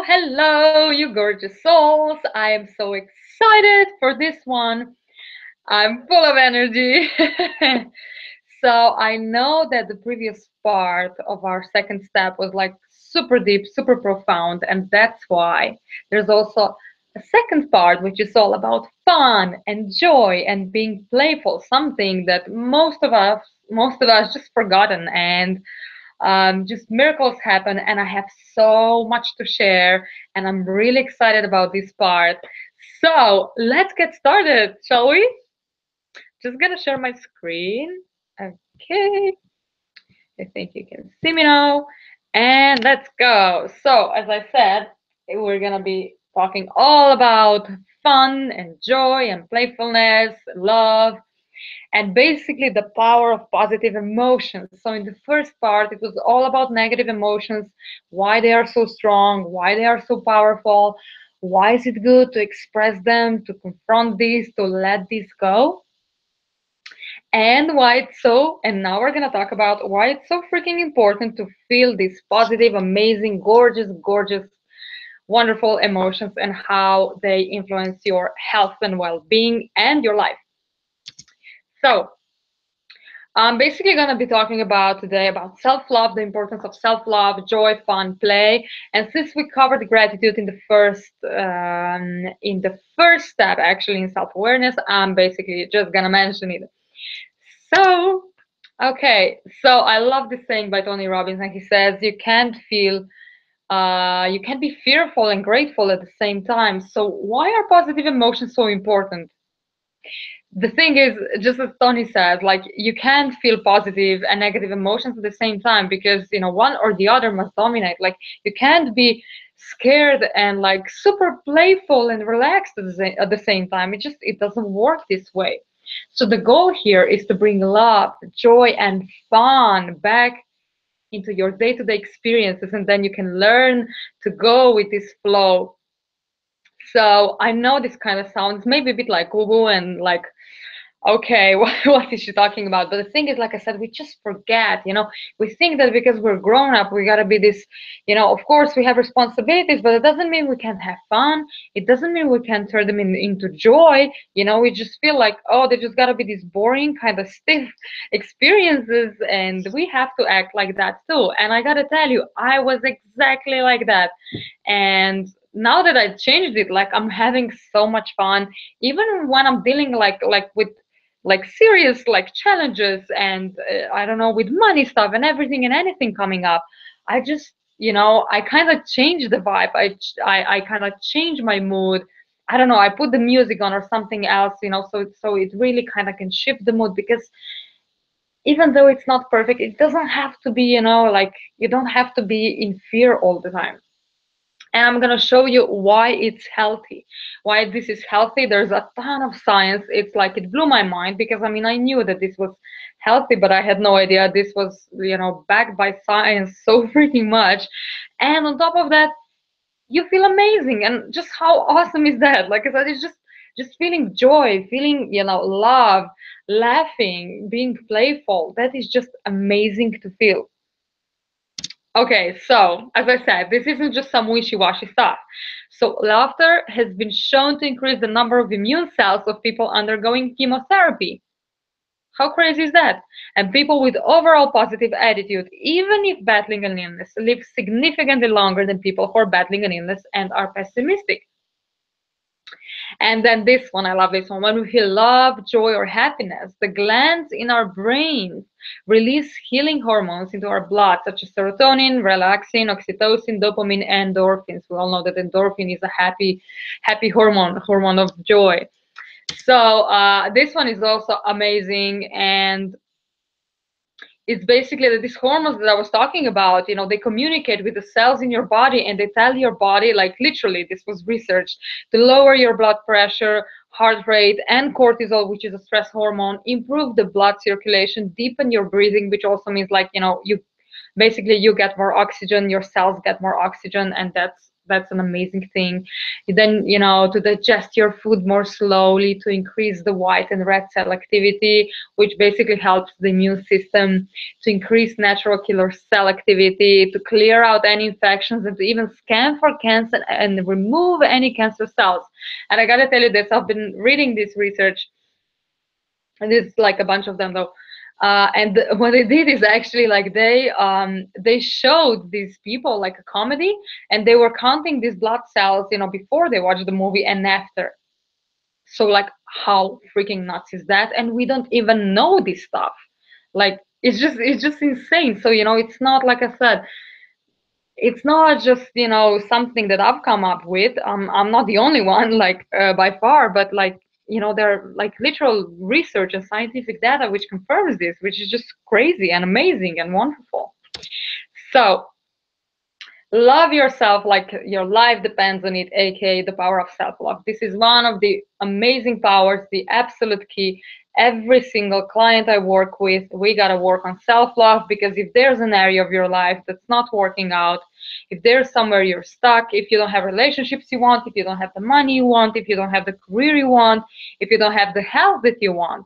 hello, you gorgeous souls. I am so excited for this one. I'm full of energy. So I know that the previous part of our second step was like super deep, super profound, and that's why there's also a second part which is all about fun and joy and being playful, something that most of us just forgotten, and just miracles happen, and I have so much to share, and I'm really excited about this part. So let's get started, shall we? Just gonna share my screen. Okay, I think you can see me now, and let's go. So as I said, we're gonna be talking all about fun and joy and playfulness, love, and basically the power of positive emotions. So in the first part, it was all about negative emotions, why they are so strong, why they are so powerful, why is it good to express them, to confront these, to let this go, and why it's so. And now we're going to talk about why it's so freaking important to feel these positive, amazing, gorgeous, gorgeous, wonderful emotions and how they influence your health and well-being and your life. So I'm basically going to be talking about today about self-love, the importance of self-love, joy, fun, play. And since we covered gratitude in the first step, actually in self-awareness, I'm basically just going to mention it. So, okay, so I love this saying by Tony Robbins, and he says you can't be fearful and grateful at the same time. So why are positive emotions so important? The thing is, just as Tony said, like you can't feel positive and negative emotions at the same time, because one or the other must dominate. Like you can't be scared and like super playful and relaxed at the same time. It doesn't work this way. So the goal here is to bring love, joy, and fun back into your day-to-day experiences, and then you can learn to go with this flow. So I know this kind of sounds maybe a bit like woo-woo and like, okay, what is she talking about? But the thing is, like I said, we just forget, we think that because we're grown up, we gotta be this, of course we have responsibilities, but it doesn't mean we can't have fun. It doesn't mean we can't turn them into joy. We just feel like, oh, they just gotta be these boring, kind of stiff experiences, and we have to act like that too. And I gotta tell you, I was exactly like that. And now that I changed it, like I'm having so much fun, even when I'm dealing like with like serious like challenges and I don't know, with money stuff and everything and anything coming up. I just I kind of change the vibe. I kind of change my mood. I don't know, I put the music on or something else, so it really kind of can shift the mood, because even though it's not perfect, it doesn't have to be, like you don't have to be in fear all the time. And I'm going to show you why it's healthy, why this is healthy. There's a ton of science. It's like it blew my mind, because I mean, I knew that this was healthy, but I had no idea this was, backed by science so freaking much. And on top of that, you feel amazing. And just how awesome is that? Like I said, it's just feeling joy, feeling, love, laughing, being playful. That is just amazing to feel. Okay, so as I said, this isn't just some wishy-washy stuff. So laughter has been shown to increase the number of immune cells of people undergoing chemotherapy. How crazy is that? And people with overall positive attitude, even if battling an illness, live significantly longer than people who are battling an illness and are pessimistic. And then this one, I love this one. When we feel love, joy, or happiness, the glands in our brains release healing hormones into our blood, such as serotonin, relaxin, oxytocin, dopamine, and endorphins. We all know that endorphin is a happy hormone of joy. So this one is also amazing, and it's basically that these hormones that I was talking about, they communicate with the cells in your body, and they tell your body, like literally, this was researched, to lower your blood pressure, heart rate, and cortisol, which is a stress hormone, improve the blood circulation, deepen your breathing, which also means like, you get more oxygen, your cells get more oxygen, and that's That's an amazing thing. Then, to digest your food more slowly, to increase the white and red cell activity, which basically helps the immune system, to increase natural killer cell activity, to clear out any infections, and to even scan for cancer and remove any cancer cells. And I gotta tell you this, I've been reading this research, and it's like a bunch of them though. And what they did is actually like they showed these people like a comedy, and they were counting these blood cells, before they watched the movie and after. So like, how freaking nuts is that? And we don't even know this stuff. Like, it's just insane. So it's not, like I said, it's not just something that I've come up with. I'm not the only one, like, by far, but like, there are like literal research and scientific data which confirms this, which is just crazy and amazing and wonderful. So love yourself like your life depends on it, aka the power of self-love. This is one of the amazing powers, the absolute key. Every single client I work with, we got to work on self-love, because if there's an area of your life that's not working out, if there's somewhere you're stuck, if you don't have relationships you want, if you don't have the money you want, if you don't have the career you want, if you don't have the health that you want,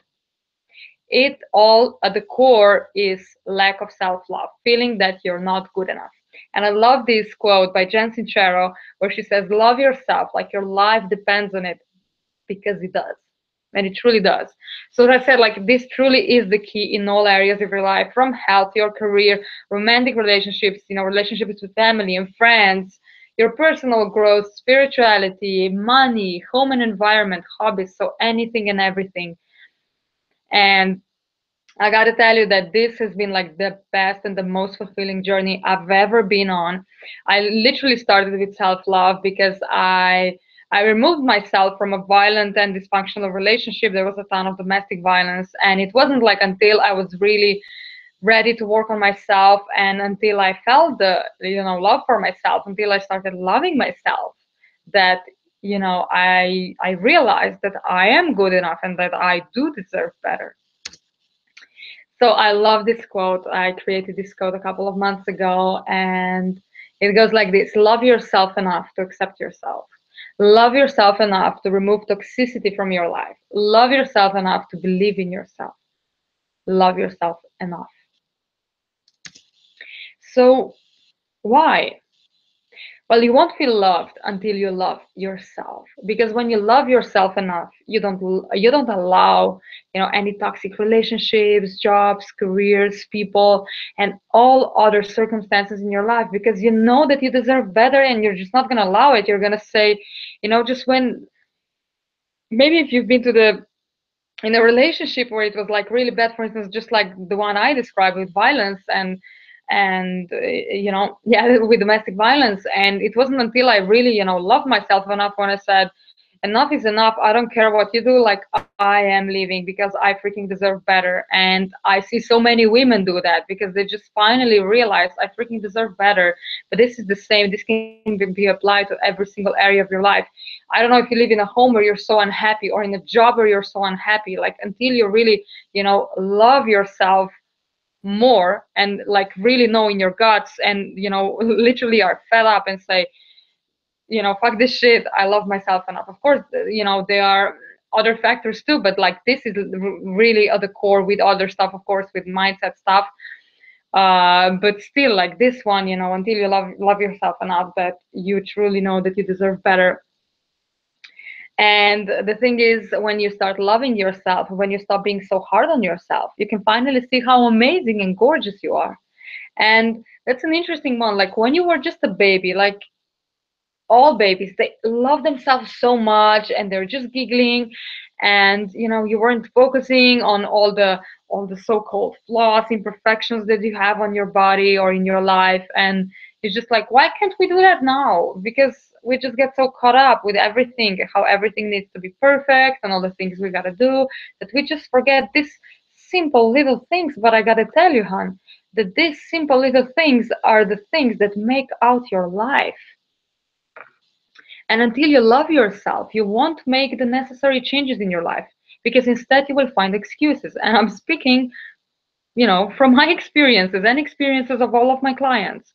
it all at the core is lack of self-love, feeling that you're not good enough. And I love this quote by Jen Sincero, where she says, love yourself like your life depends on it, because it does. And it truly does. So as I said, like, this truly is the key in all areas of your life, from health, your career, romantic relationships, relationships with family and friends, your personal growth, spirituality, money, home and environment, hobbies, so anything and everything. And I got to tell you that this has been like the best and the most fulfilling journey I've ever been on. I literally started with self-love because I removed myself from a violent and dysfunctional relationship. There was a ton of domestic violence, and it wasn't like until I was really ready to work on myself, and until I felt the love for myself, until I started loving myself, that I realized that I am good enough and that I do deserve better. So I love this quote. I created this quote a couple of months ago, and it goes like this: love yourself enough to accept yourself. Love yourself enough to remove toxicity from your life. Love yourself enough to believe in yourself. Love yourself enough. So why? Well, you won't feel loved until you love yourself. Because when you love yourself enough, you don't allow, any toxic relationships, jobs, careers, people, and all other circumstances in your life, because you know that you deserve better, and you're just not going to allow it. You're going to say, just when, maybe if you've been in a relationship where it was like really bad, for instance, just like the one I described with violence, and yeah, with domestic violence. And it wasn't until I really loved myself enough, when I said, enough is enough, I don't care what you do, like, I am leaving because I freaking deserve better. And I see so many women do that because they just finally realize, I freaking deserve better. But this is the same, this can be applied to every single area of your life. I don't know if you live in a home where you're so unhappy, or in a job where you're so unhappy, like, until you really love yourself more, and like really know in your guts, and literally are fed up and say, fuck this shit, I love myself enough. Of course, there are other factors too, but like, this is really at the core, with other stuff, of course, with mindset stuff. But still, like, this one, until you love yourself enough that you truly know that you deserve better. And the thing is, when you start loving yourself, when you stop being so hard on yourself, you can finally see how amazing and gorgeous you are. And that's an interesting one. Like, when you were just a baby, like, all babies, they love themselves so much, and they're just giggling, and you weren't focusing on all the so-called flaws, imperfections that you have on your body or in your life. And it's just like, why can't we do that now? Because we just get so caught up with everything, how everything needs to be perfect and all the things we gotta do, that we just forget these simple little things. But I gotta tell you, hon, that these simple little things are the things that make out your life. And until you love yourself, you won't make the necessary changes in your life, because instead you will find excuses. And I'm speaking, from my experiences and experiences of all of my clients.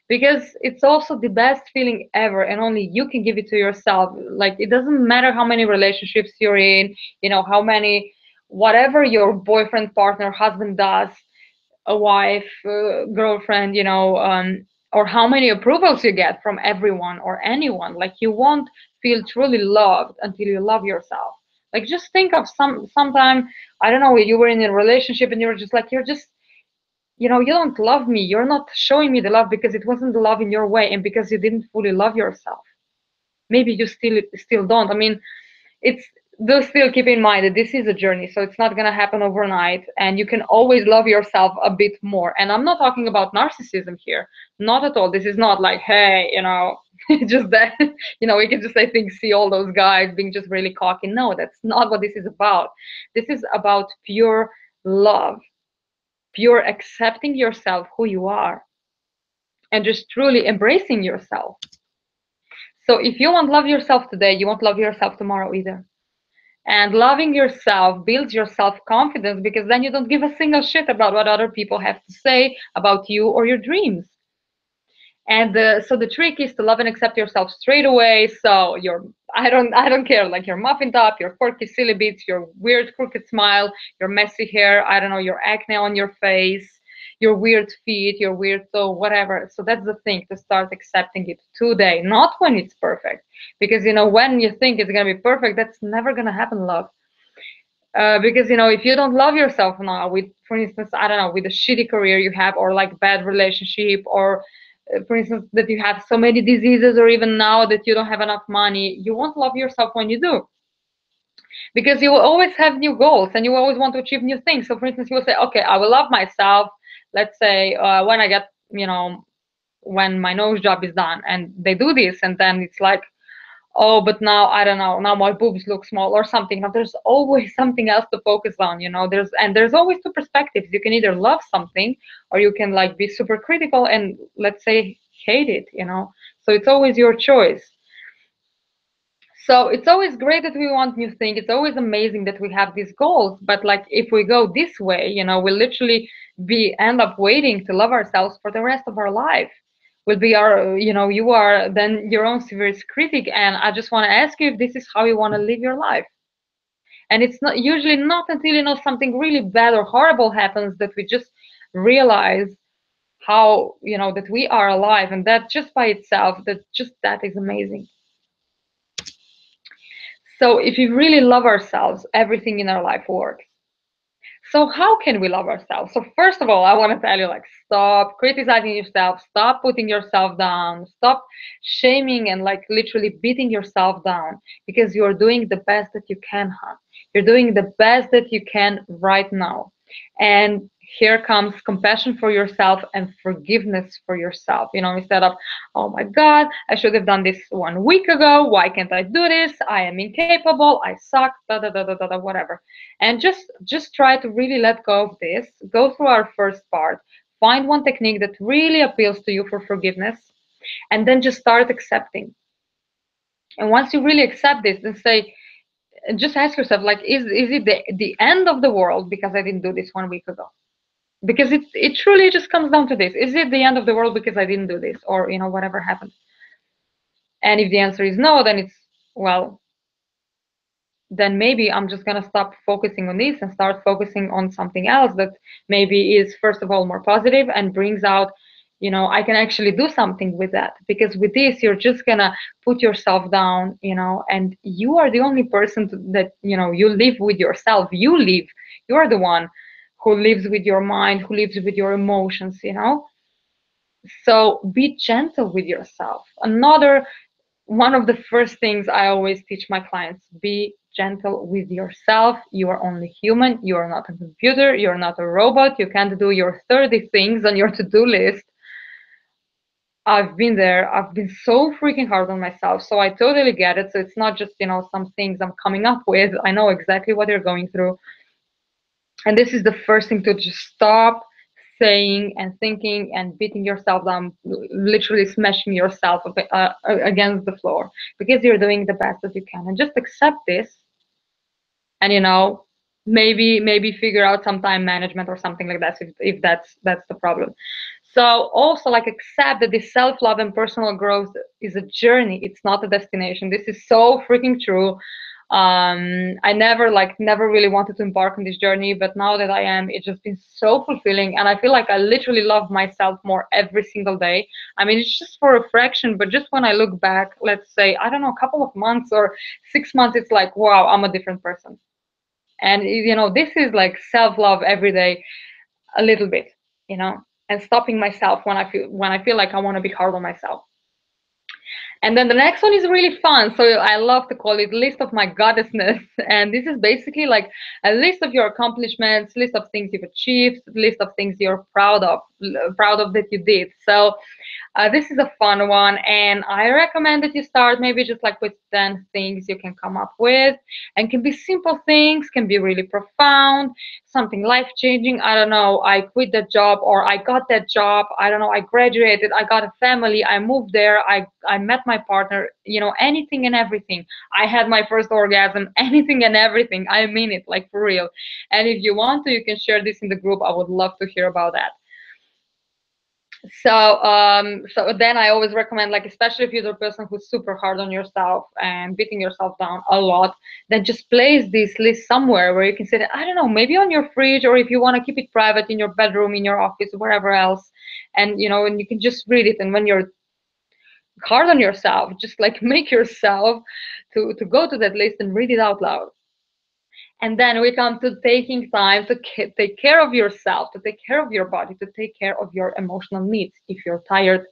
because it's also the best feeling ever, and only you can give it to yourself. Like, it doesn't matter how many relationships you're in, how many, whatever your boyfriend, partner, husband does, a wife, girlfriend, or how many approvals you get from everyone or anyone. Like, you won't feel truly loved until you love yourself. Like, just think of sometime, I don't know, you were in a relationship and you're just like, you don't love me. You're not showing me the love because it wasn't the love in your way, and because you didn't fully love yourself. Maybe you still don't. I mean, it's do still keep in mind that this is a journey, so it's not going to happen overnight, and you can always love yourself a bit more. And I'm not talking about narcissism here, not at all. This is not like, hey, just that, we can just, I think, see all those guys being just really cocky. No, that's not what this is about. This is about pure love, pure accepting yourself, who you are, and just truly embracing yourself. So if you won't love yourself today, you won't love yourself tomorrow either. And loving yourself builds your self-confidence, because then you don't give a single shit about what other people have to say about you or your dreams. And so the trick is to love and accept yourself straight away. So I don't care, like your muffin top, your quirky silly bits, your weird crooked smile, your messy hair, I don't know, your acne on your face, your weird feet, your weird toe, whatever. So that's the thing, to start accepting it today, not when it's perfect. Because when you think it's gonna be perfect, that's never gonna happen, love. Because if you don't love yourself now, with, for instance, I don't know, with a shitty career you have, or like bad relationship, or for instance, that you have so many diseases, or even now that you don't have enough money, you won't love yourself when you do. Because you will always have new goals, and you always want to achieve new things. So for instance, you will say, okay, I will love myself, let's say, when I get, when my nose job is done, and they do this, and then it's like, oh, but now I don't know, now my boobs look small or something. Now there's always something else to focus on. There's always two perspectives. You can either love something, or you can like be super critical and, let's say, hate it. So it's always your choice. So it's always great that we want new things. It's always amazing that we have these goals. But like, if we go this way, we'll literally be end up waiting to love ourselves for the rest of our life. Will be our, you are then your own severest critic. And I just want to ask you if this is how you want to live your life. And it's not usually not until something really bad or horrible happens that we just realize how, that we are alive, and that just by itself, that is amazing. So if we really love ourselves, everything in our life works. So how can we love ourselves? So first of all, I want to tell you, like, stop criticizing yourself, stop putting yourself down, stop shaming and like literally beating yourself down, because you're doing the best that you can, huh? You're doing the best that you can right now. And here comes compassion for yourself and forgiveness for yourself. Instead of, oh my God, I should have done this 1 week ago. Why can't I do this? I am incapable. I suck. Da da da da da, whatever. And just try to really let go of this. Go through our first part. Find one technique that really appeals to you for forgiveness, and then just start accepting. And once you really accept this, then say, just ask yourself, like, is it the end of the world because I didn't do this 1 week ago? Because it truly just comes down to this. Is it the end of the world because I didn't do this, or whatever happened? And if the answer is no, then it's, well, then maybe I'm just gonna stop focusing on this and start focusing on something else that maybe is, first of all, more positive and brings out, I can actually do something with that. Because with this, you're just gonna put yourself down, and you are the only person that, you live with yourself. You are the one who lives with your mind, who lives with your emotions. So be gentle with yourself. Another one of the first things I always teach my clients: be gentle with yourself. You are only human. You are not a computer. You're not a robot. You can't do your 30 things on your to-do list. I've been there. I've been so freaking hard on myself. So I totally get it. So it's not just, some things I'm coming up with. I know exactly what you're going through. And this is the first thing, to just stop saying and thinking and beating yourself down, literally smashing yourself against the floor, because you're doing the best that you can. And just accept this, and maybe figure out some time management or something like that, if that's the problem. So also like accept that this self-love and personal growth is a journey. It's not a destination. This is so freaking true. I never really wanted to embark on this journey, but now that I am, it's just been so fulfilling, and I feel like I literally love myself more every single day. I mean, it's just for a fraction, but just when I look back, let's say, I don't know, a couple of months or 6 months, it's like, wow, I'm a different person. And this is like self-love every day, a little bit, and stopping myself when I feel like I want to be hard on myself. And then the next one is really fun. So I love to call it list of my goddessness. And this is basically like a list of your accomplishments, list of things you've achieved, list of things you're proud of that you did. So this is a fun one, and I recommend that you start maybe just like with 10 things you can come up with, and can be simple things, can be really profound, something life-changing. I don't know, I quit that job, or I got that job. I don't know, I graduated, I got a family, I moved there, I met my partner, anything and everything. I had my first orgasm, anything and everything. I mean it, like for real. And if you want to, you can share this in the group. I would love to hear about that. So then I always recommend, like, especially if you're the person who's super hard on yourself and beating yourself down a lot, then just place this list somewhere where you can sit, I don't know, maybe on your fridge, or if you want to keep it private, in your bedroom, in your office, wherever else. And and you can just read it. And when you're hard on yourself, just like make yourself to go to that list and read it out loud. And then we come to taking time to take care of yourself, to take care of your body, to take care of your emotional needs. If you're tired,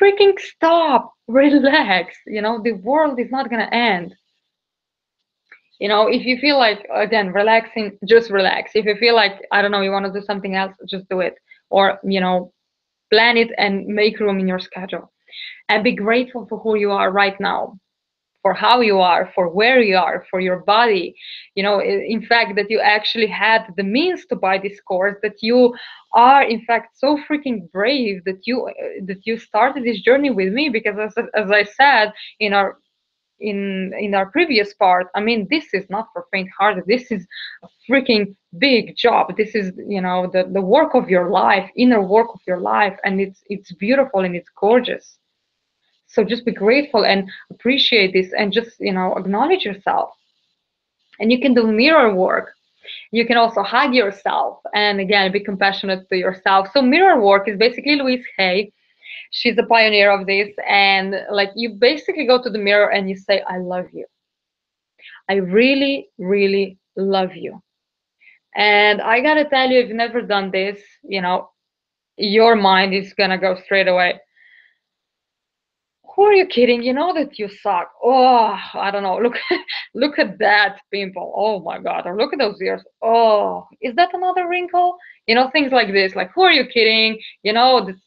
freaking stop, relax. The world is not going to end. If you feel like, again, relaxing, just relax. If you feel like, I don't know, you want to do something else, just do it. Or, plan it and make room in your schedule. And be grateful for who you are right now, for how you are, for where you are, for your body. In fact, that you actually had the means to buy this course, that you are, in fact, so freaking brave that you started this journey with me. Because as I said in our previous part, I mean, this is not for faint-hearted. This is a freaking big job. This is, the work of your life, inner work of your life, and it's beautiful and it's gorgeous. So just be grateful and appreciate this, and just, acknowledge yourself. And you can do mirror work. You can also hug yourself, and again, be compassionate to yourself. So mirror work is basically Louise Hay. She's a pioneer of this. And like, you basically go to the mirror and you say, I love you. I really, really love you. And I gotta tell you, if you've never done this, your mind is gonna go straight away, who are you kidding? You know that you suck. Oh, I don't know. Look, look at that pimple. Oh my God. Or look at those ears. Oh, is that another wrinkle? Things like this. Like, who are you kidding?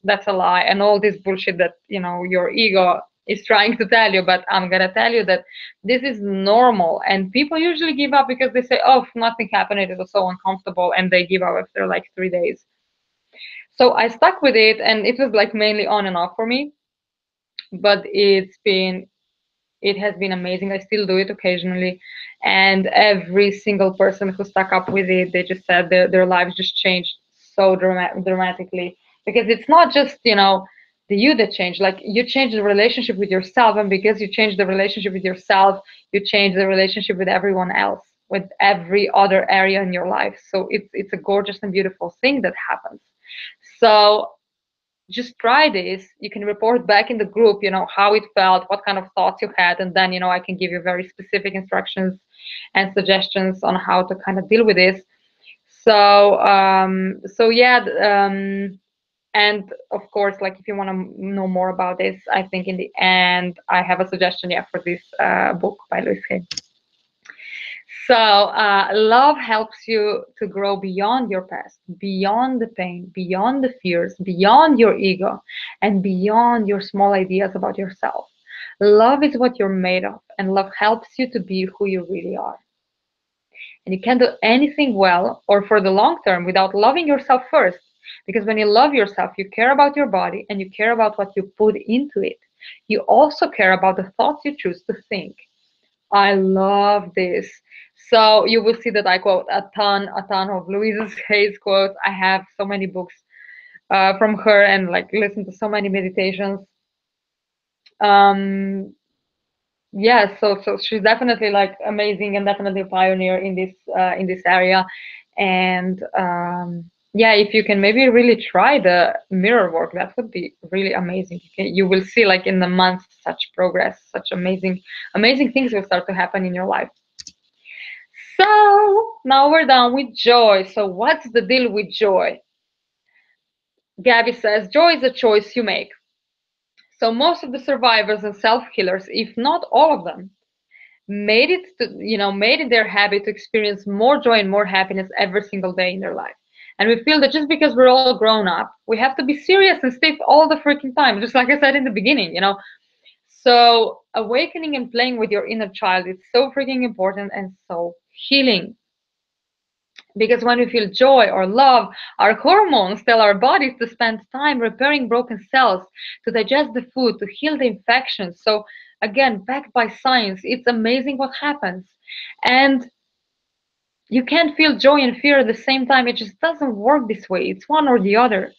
That's a lie. And all this bullshit that, your ego is trying to tell you. But I'm gonna tell you that this is normal. And people usually give up because they say, oh, nothing happened. It was so uncomfortable. And they give up after like 3 days. So I stuck with it, and it was like mainly on and off for me. But it has been amazing. I still do it occasionally, and every single person who stuck up with it, they just said their lives just changed so dramatically. Because it's not just the you that changed. Like, you change the relationship with yourself, and because you change the relationship with yourself, you change the relationship with everyone else, with every other area in your life. So it's a gorgeous and beautiful thing that happens. So just try this. You can report back in the group, how it felt, what kind of thoughts you had, and then, I can give you very specific instructions and suggestions on how to kind of deal with this. So yeah, and of course, like, if you want to know more about this, I think in the end, I have a suggestion, yeah, for this book by Louise Hay. So love helps you to grow beyond your past, beyond the pain, beyond the fears, beyond your ego, and beyond your small ideas about yourself. Love is what you're made of, and love helps you to be who you really are. And you can't do anything well or for the long term without loving yourself first. Because when you love yourself, you care about your body, and you care about what you put into it. You also care about the thoughts you choose to think. I love this. So you will see that I quote a ton of Louise Hay's quotes. I have so many books from her and like listen to so many meditations. Um, yeah, so she's definitely like amazing and definitely a pioneer in this area. And yeah, if you can maybe really try the mirror work, that would be really amazing. You will see like in the months such progress, such amazing things will start to happen in your life. So now we're done with joy. So what's the deal with joy? Gabby says joy is a choice you make. So most of the survivors and self-healers, if not all of them, made it their habit to experience more joy and more happiness every single day in their life. And we feel that just because we're all grown up, we have to be serious and stiff all the freaking time, just like I said in the beginning. So awakening and playing with your inner child is so freaking important and so healing. Because when we feel joy or love, our hormones tell our bodies to spend time repairing broken cells, to digest the food, to heal the infections. So, again, backed by science, it's amazing what happens. And you can't feel joy and fear at the same time. It just doesn't work this way. It's one or the other.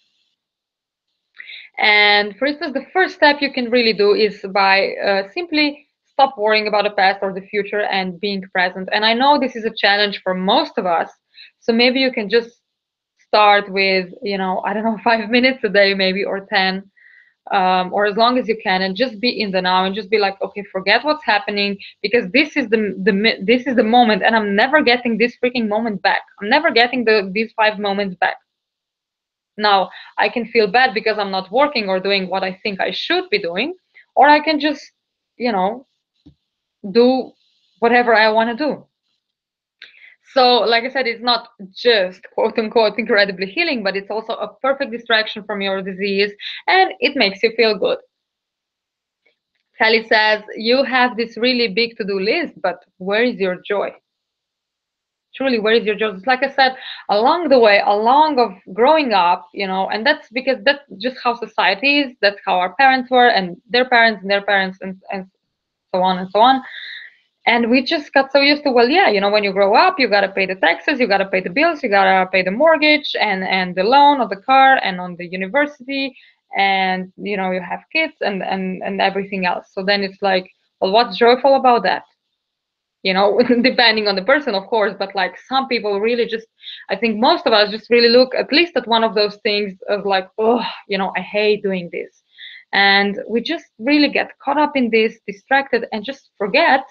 And for instance, the first step you can really do is by simply stop worrying about the past or the future and being present. And I know this is a challenge for most of us. So maybe you can just start with, I don't know, 5 minutes a day, maybe, or 10, or as long as you can, and just be in the now and just be like, okay, forget what's happening because this is the moment, and I'm never getting this freaking moment back. I'm never getting these 5 moments back. Now, I can feel bad because I'm not working or doing what I think I should be doing, or I can just, you know, do whatever I want to do. So, like I said, it's not just quote unquote incredibly healing, but it's also a perfect distraction from your disease and it makes you feel good. Kelly says, you have this really big to do list, but where is your joy? Truly, where is your joy? It's like I said, along the way, along of growing up, and that's because that's just how society is, that's how our parents were, and their parents, and so on and so on. And we just got so used to, well, yeah, when you grow up, you gotta pay the taxes, you gotta pay the bills, you gotta pay the mortgage and the loan of the car and on the university, and you have kids and everything else. So then it's like, well, what's joyful about that? Depending on the person, of course, but like some people really just, I think most of us just really look at least at one of those things as like, oh, I hate doing this. And we just really get caught up in this, distracted, and just forget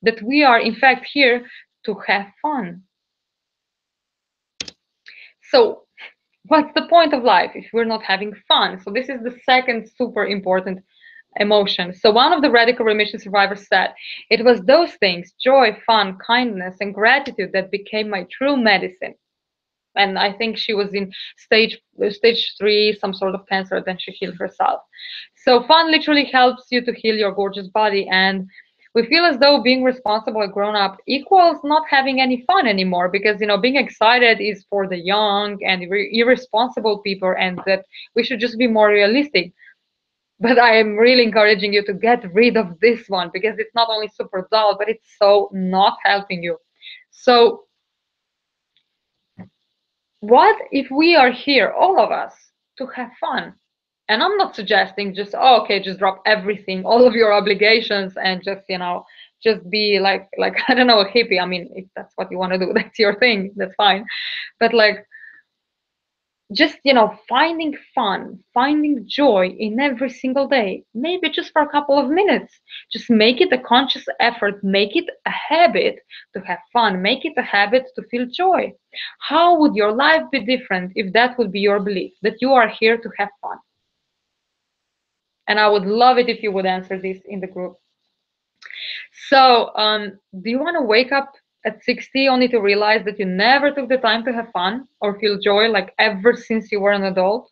that we are in fact here to have fun. So what's the point of life if we're not having fun? So this is the second super important emotion. So one of the radical remission survivors said, it was those things, joy, fun, kindness, and gratitude, that became my true medicine. And I think she was in stage 3, some sort of cancer, then she healed herself. So fun literally helps you to heal your gorgeous body. And we feel as though being responsible and grown up equals not having any fun anymore, because being excited is for the young and irresponsible people, and that we should just be more realistic. But I am really encouraging you to get rid of this one, because it's not only super dull, but it's so not helping you. So what if we are here, all of us, to have fun? And I'm not suggesting just, oh, okay, just drop everything, all of your obligations, and just be like I don't know, a hippie. I mean, if that's what you want to do, that's your thing, that's fine. But like, just finding fun, finding joy in every single day, maybe just for a couple of minutes. Just make it a conscious effort, make it a habit to have fun, make it a habit to feel joy. How would your life be different if that would be your belief, that you are here to have fun? And I would love it if you would answer this in the group. So do you want to wake up at 60 only to realize that you never took the time to have fun or feel joy, like ever since you were an adult?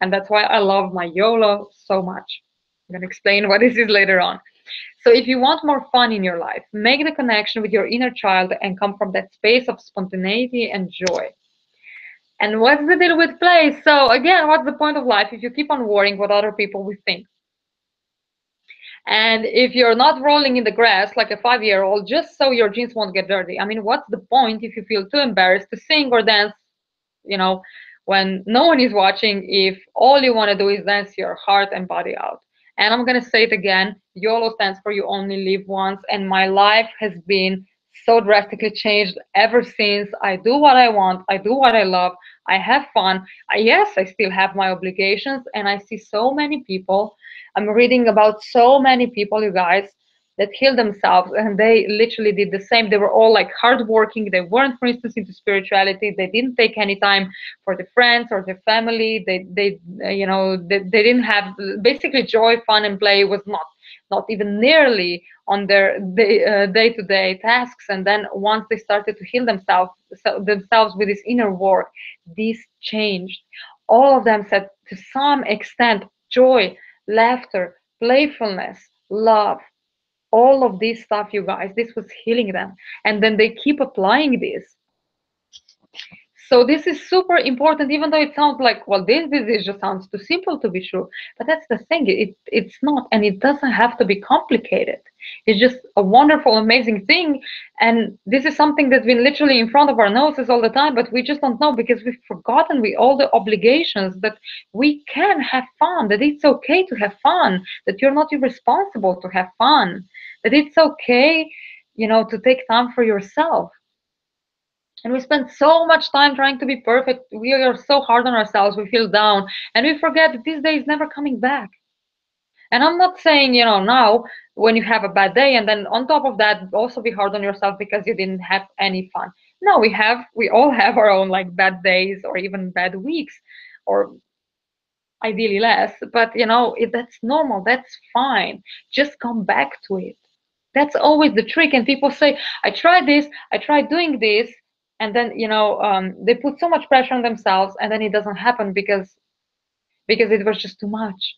And that's why I love my YOLO so much. I'm going to explain what this is later on. So if you want more fun in your life, make the connection with your inner child and come from that space of spontaneity and joy. And what's the deal with play? So again, what's the point of life if you keep on worrying what other people will think? And if you're not rolling in the grass like a 5-year-old just so your jeans won't get dirty, I mean, what's the point if you feel too embarrassed to sing or dance, you know, when no one is watching, if all you want to do is dance your heart and body out. And I'm going to say it again, YOLO stands for you only live once. And my life has been so drastically changed ever since. I do what I want, I do what I love, I have fun. Yes, I still have my obligations, and I see so many people. I'm reading about so many people, you guys, that healed themselves, and they literally did the same. They were all like hardworking. They weren't, for instance, into spirituality. They didn't take any time for the friends or their family. They didn't have, basically, joy, fun, and play was not even nearly on their day-to-day tasks. And then once they started to heal themselves with this inner work, this changed. All of them said, to some extent, joy, laughter, playfulness, love, all of this stuff, you guys, this was healing them. And then they keep applying this. So this is super important, even though it sounds like, well, this just sounds too simple to be true. But that's the thing, it's not, and it doesn't have to be complicated. It's just a wonderful, amazing thing. And this is something that's been literally in front of our noses all the time, but we just don't know because we've forgotten with all the obligations that we can have fun, that it's okay to have fun, that you're not irresponsible to have fun, that it's okay, to take time for yourself. And we spend so much time trying to be perfect. We are so hard on ourselves. We feel down. And we forget that this day is never coming back. And I'm not saying, now when you have a bad day and then on top of that, also be hard on yourself because you didn't have any fun. No, we all have our own like bad days or even bad weeks, or ideally less. But, that's normal. That's fine. Just come back to it. That's always the trick. And people say, I tried this, I tried doing this, and then they put so much pressure on themselves, and then it doesn't happen because it was just too much.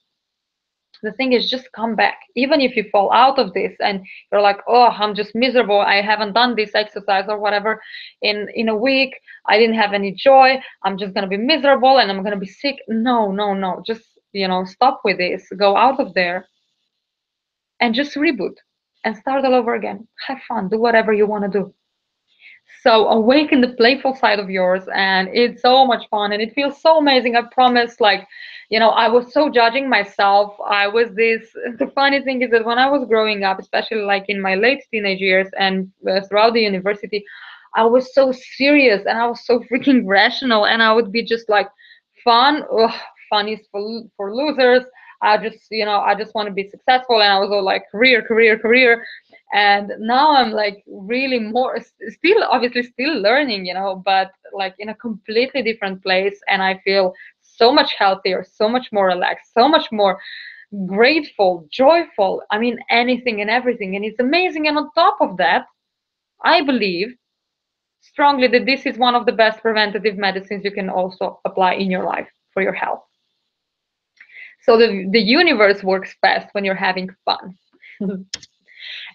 The thing is, just come back. Even if you fall out of this and you're like, oh, I'm just miserable, I haven't done this exercise or whatever in a week, I didn't have any joy, I'm just going to be miserable and I'm going to be sick. No, no, no, just stop with this, go out of there and just reboot and start all over again. Have fun, do whatever you want to do. So awaken the playful side of yours, and it's so much fun and it feels so amazing. I promise. Like, I was so judging myself. The funny thing is that when I was growing up, especially like in my late teenage years and throughout the university, I was so serious and I was so freaking rational, and I would be just like, fun, ugh, fun is for losers. I just want to be successful, and I was all like, career, career, career. And now I'm like really more, still obviously still learning, but like in a completely different place, and I feel so much healthier, so much more relaxed, so much more grateful, joyful. I mean, anything and everything, and it's amazing. And on top of that, I believe strongly that this is one of the best preventative medicines you can also apply in your life for your health. So the universe works best when you're having fun.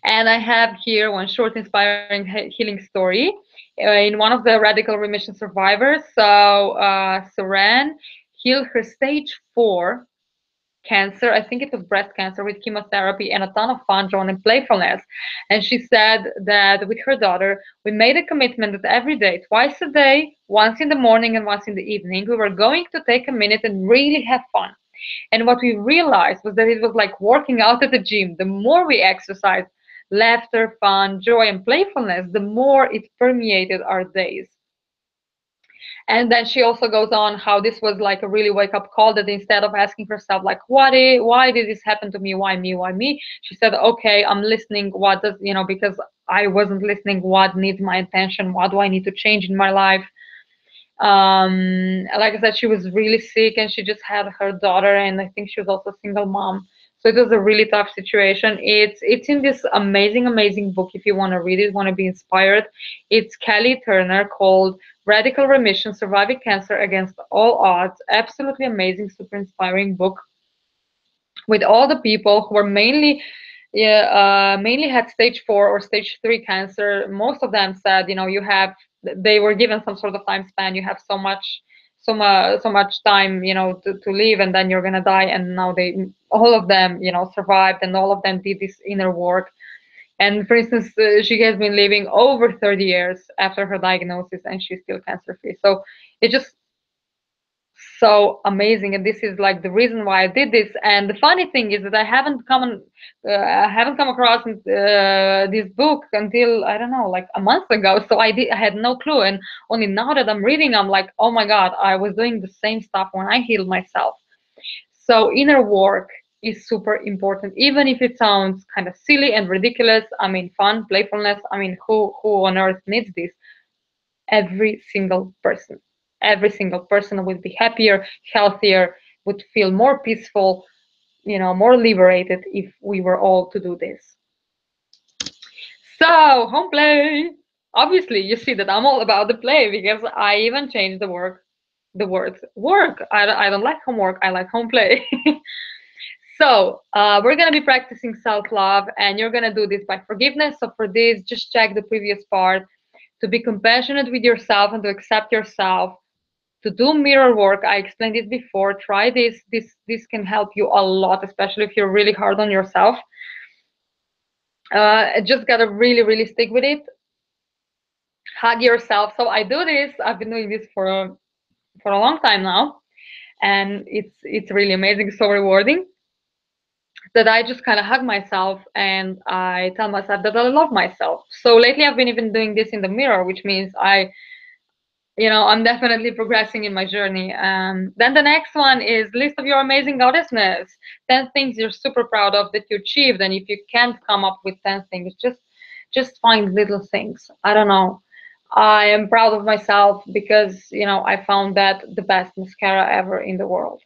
And I have here one short, inspiring healing story in one of the radical remission survivors. So Saran healed her stage 4 cancer. I think it was breast cancer, with chemotherapy and a ton of fun, joy, and playfulness. And she said that with her daughter, we made a commitment that every day, twice a day, once in the morning and once in the evening, we were going to take a minute and really have fun. And what we realized was that it was like working out at the gym. The more we exercised, laughter, fun, joy, and playfulness, the more it permeated our days. And then she also goes on how this was like a really wake-up call, that instead of asking herself like, why did this happen to me, why me, she said, okay, I'm listening, what does, because I wasn't listening, what needs my attention, what do I need to change in my life. Like I said, she was really sick and she just had her daughter, and I think she was also a single mom, so it was a really tough situation. It's in this amazing book. If you want to read it, want to be inspired, it's Kelly Turner, called Radical Remission: Surviving Cancer Against All Odds. Absolutely amazing, super inspiring book, with all the people who were mainly had stage 4 or stage 3 cancer. Most of them said, they were given some sort of time span. You have so much time, to live, and then you're gonna die. And now all of them, survived, and all of them did this inner work. And for instance, she has been living over 30 years after her diagnosis, and she's still cancer free. So it just so amazing, and this is like the reason why I did this. And the funny thing is that I haven't come across this book until, I don't know, like a month ago. So I had no clue, and only now that I'm reading, I'm like, oh my god, I was doing the same stuff when I healed myself. So inner work is super important, even if it sounds kind of silly and ridiculous. I mean, fun, playfulness. I mean, who on earth needs this? Every single person every single person would be happier, healthier, would feel more peaceful, more liberated if we were all to do this. So home play, obviously you see that I'm all about the play, because I even changed the words work. I don't like homework, I like home play. So we're going to be practicing self-love, and you're going to do this by forgiveness. So for this, just check the previous part, to be compassionate with yourself and to accept yourself, to do mirror work. I explained it before. Try this. This can help you a lot, especially if you're really hard on yourself. Just gotta really stick with it. Hug yourself. So I do this. I've been doing this for a long time now, and it's really amazing, so rewarding, that I just kind of hug myself and I tell myself that I love myself. So lately I've been even doing this in the mirror, which means I'm definitely progressing in my journey. Then the next one is list of your amazing goddessness. 10 things you're super proud of that you achieved. And if you can't come up with 10 things, just find little things. I don't know. I am proud of myself because, I found that the best mascara ever in the world.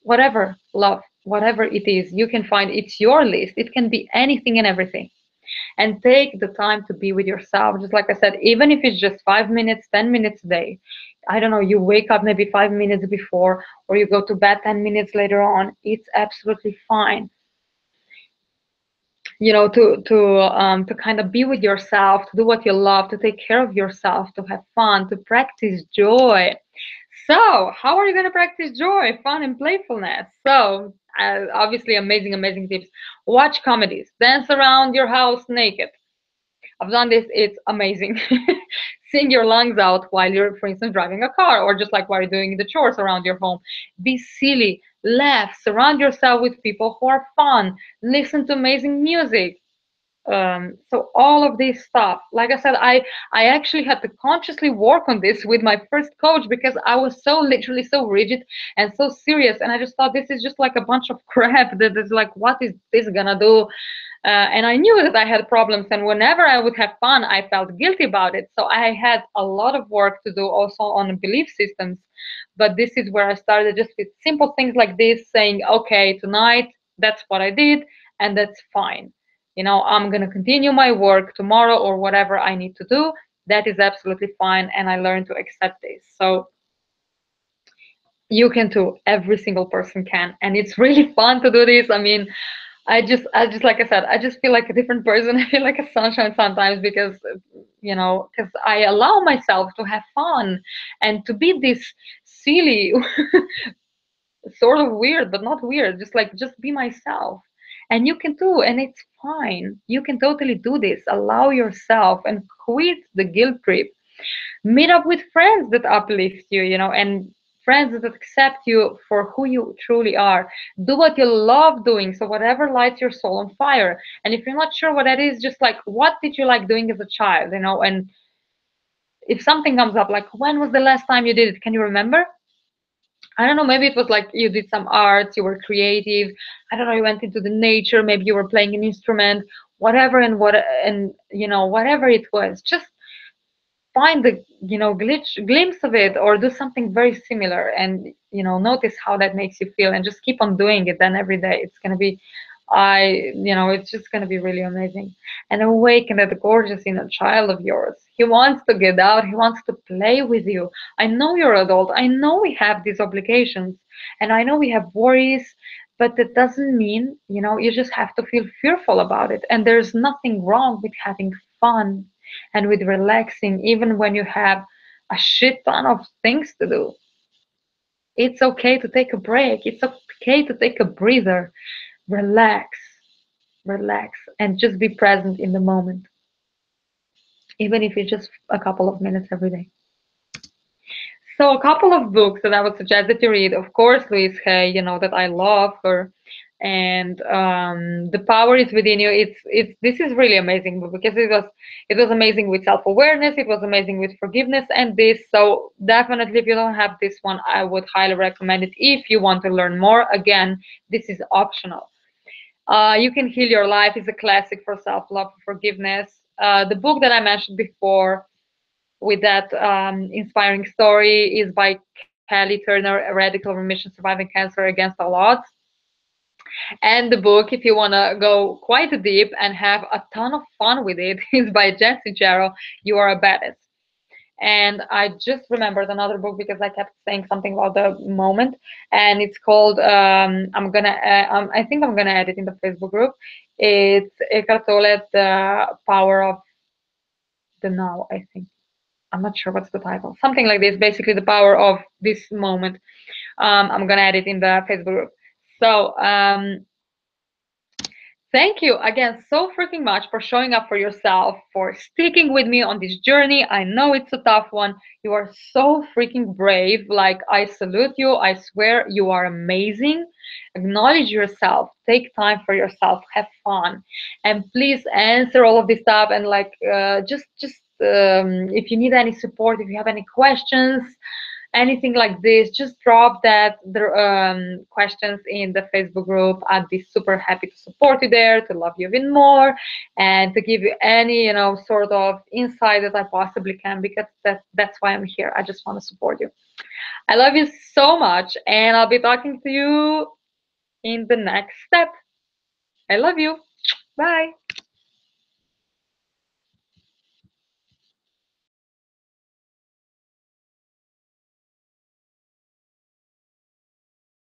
Whatever, love, whatever it is, you can find, it's your list. It can be anything and everything. And take the time to be with yourself. Just like I said, even if it's just 5 minutes, 10 minutes a day. I don't know, you wake up maybe 5 minutes before, or you go to bed 10 minutes later on. It's absolutely fine. To kind of be with yourself, to do what you love, to take care of yourself, to have fun, to practice joy. So, how are you going to practice joy, fun, and playfulness? So, obviously, amazing tips. Watch comedies, dance around your house naked. I've done this, it's amazing. Sing your lungs out while you're, for instance, driving a car, or just like while you're doing the chores around your home. Be silly, laugh, surround yourself with people who are fun, listen to amazing music. So all of this stuff, like I said, I actually had to consciously work on this with my first coach, because I was so literally so rigid and so serious, and I just thought this is just like a bunch of crap that is like, what is this gonna do? And I knew that I had problems, and whenever I would have fun, I felt guilty about it. So I had a lot of work to do also on belief systems. But this is where I started, just with simple things like this, saying, okay, tonight, that's what I did, and that's fine. I'm going to continue my work tomorrow, or whatever I need to do. That is absolutely fine. And I learned to accept this. So you can too. Every single person can. And it's really fun to do this. I mean, I just, like I said, I just feel like a different person. I feel like a sunshine sometimes, because I allow myself to have fun and to be this silly, sort of weird, but not weird, just be myself. And you can too, and it's fine. You can totally do this. Allow yourself and quit the guilt trip. Meet up with friends that uplift you, and friends that accept you for who you truly are. Do what you love doing, so whatever lights your soul on fire. And if you're not sure what that is, just like, what did you like doing as a child, and if something comes up, like, when was the last time you did it, can you remember? I don't know, maybe it was like you did some arts, you were creative. I don't know, you went into the nature, maybe you were playing an instrument, whatever, whatever it was. Just find the, glimpse of it, or do something very similar, and notice how that makes you feel, and just keep on doing it. Then every day it's going to be, it's just going to be really amazing. And awaken that gorgeous inner child of yours. He wants to get out, he wants to play with you. I know you're adult, I know we have these obligations, and I know we have worries, but that doesn't mean, you just have to feel fearful about it. And there's nothing wrong with having fun and with relaxing, even when you have a shit ton of things to do. It's okay to take a break. It's okay to take a breather. Relax, relax, and just be present in the moment, even if it's just a couple of minutes every day. So a couple of books that I would suggest that you read, of course, Louise Hay, you know that I love her, and The Power is Within You. It's this is really amazing book because it was amazing with self-awareness, it was amazing with forgiveness, and this. So definitely, if you don't have this one, I would highly recommend it. If you want to learn more, again, this is optional. You Can Heal Your Life is a classic for self-love, forgiveness. The book that I mentioned before with that inspiring story is by Kelly Turner, Radical Remission Surviving Cancer Against All Odds. And the book, if you want to go quite deep and have a ton of fun with it, is by Jesse Jarrow, You Are a Badass. And I just remembered another book because I kept saying something about the moment, and it's called I think I'm gonna add it in the Facebook group. It's Eckhart Tolle, The Power of the Now, I think. I'm not sure what's the title. Something like this, basically the power of this moment. I'm gonna add it in the Facebook group. So thank you again so freaking much for showing up for yourself, for sticking with me on this journey. I know it's a tough one. You are so freaking brave. Like, I salute you. I swear you are amazing. Acknowledge yourself. Take time for yourself. Have fun. And please answer all of this stuff. And like, just if you need any support, if you have any questions, anything like this, just drop that the questions in the Facebook group. I'd be super happy to support you there, to love you even more, and to give you any, sort of insight that I possibly can, because that's why I'm here. I just want to support you. I love you so much, and I'll be talking to you in the next step. I love you. Bye.